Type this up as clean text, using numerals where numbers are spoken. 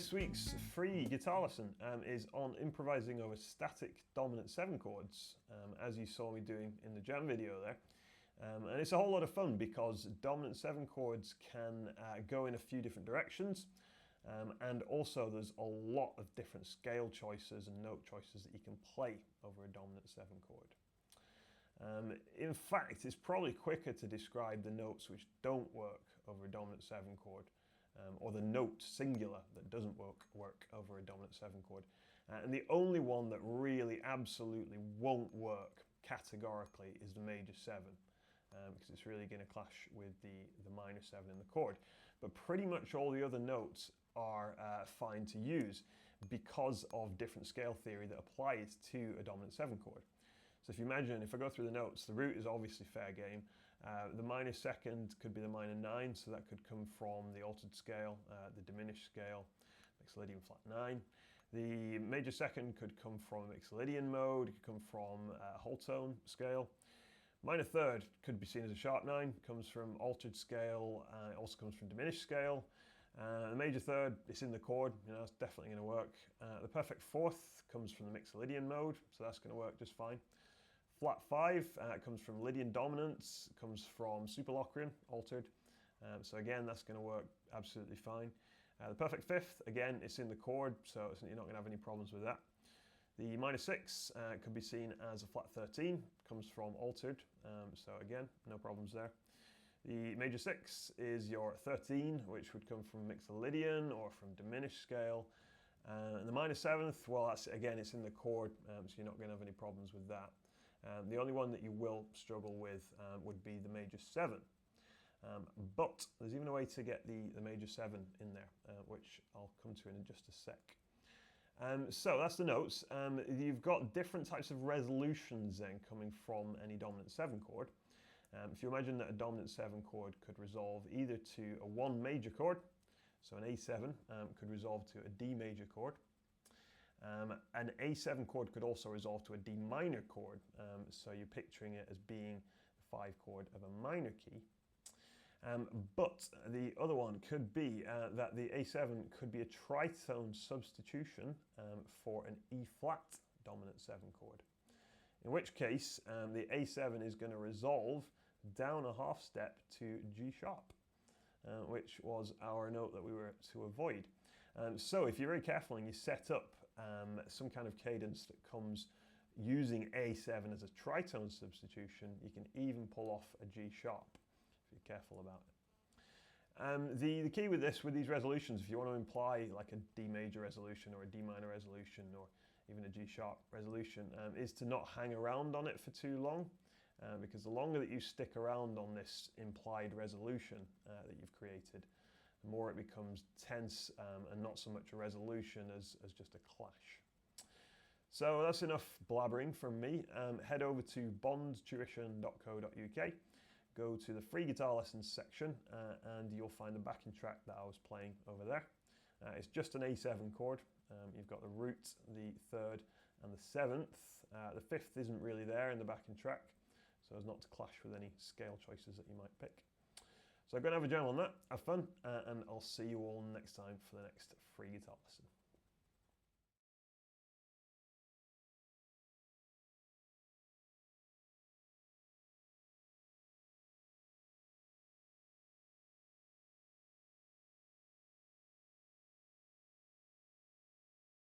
This week's free guitar lesson is on improvising over static dominant 7 chords, as you saw me doing in the jam video there. And it's a whole lot of fun because dominant 7 chords can go in a few different directions, and also there's a lot of different scale choices and note choices that you can play over a dominant 7 chord. In fact, it's probably quicker to describe the notes which don't work over a dominant 7 chord, or the note singular that doesn't work over a dominant 7 chord. And the only one that really absolutely won't work categorically is the major 7, because it's really going to clash with the minor 7 in the chord. But pretty much all the other notes are fine to use because of different scale theory that applies to a dominant 7 chord. So if you imagine, if I go through the notes, the root is obviously fair game. The minor second could be the minor 9, so that could come from the altered scale, the diminished scale, Mixolydian flat 9. The major second could come from a Mixolydian mode, it could come from a whole tone scale. Minor third could be seen as a sharp 9, comes from altered scale, it also comes from diminished scale. The major third, it's in the chord, it's definitely going to work. The perfect fourth comes from the Mixolydian mode, so that's going to work just fine. Flat 5 comes from Lydian dominance, comes from Superlocrian, altered. So again, that's going to work absolutely fine. The perfect fifth, again, it's in the chord, so you're not going to have any problems with that. The minor 6 could be seen as a flat 13, comes from altered, so again, no problems there. The major 6 is your 13, which would come from Mixolydian or from diminished scale. And the minor 7th, well, that's, again, it's in the chord, so you're not going to have any problems with that. The only one that you will struggle with would be the major 7. But there's even a way to get the major 7 in there, which I'll come to in just a sec. So that's the notes. You've got different types of resolutions then coming from any dominant 7 chord. If you imagine that a dominant 7 chord could resolve either to a 1 major chord, so an A7 could resolve to a D major chord. An A7 chord could also resolve to a D minor chord, so you're picturing it as being the 5 chord of a minor key. But the other one could be that the A7 could be a tritone substitution for an E flat dominant 7 chord. In which case, the A7 is going to resolve down a half step to G sharp, which was our note that we were to avoid. So if you're very careful and you set up some kind of cadence that comes using A7 as a tritone substitution, you can even pull off a G sharp if you're careful about it. The key with these resolutions, if you want to imply like a D major resolution or a D minor resolution or even a G sharp resolution, is to not hang around on it for too long, because the longer that you stick around on this implied resolution that you've created, the more it becomes tense and not so much a resolution as just a clash. So that's enough blabbering from me. Head over to bondtuition.co.uk, go to the free guitar lessons section, and you'll find the backing track that I was playing over there. It's just an A7 chord. You've got the root, the 3rd and the 7th. The 5th isn't really there in the backing track, so as not to clash with any scale choices that you might pick. So I'm going to have a jam on that, have fun, and I'll see you all next time for the next free guitar lesson.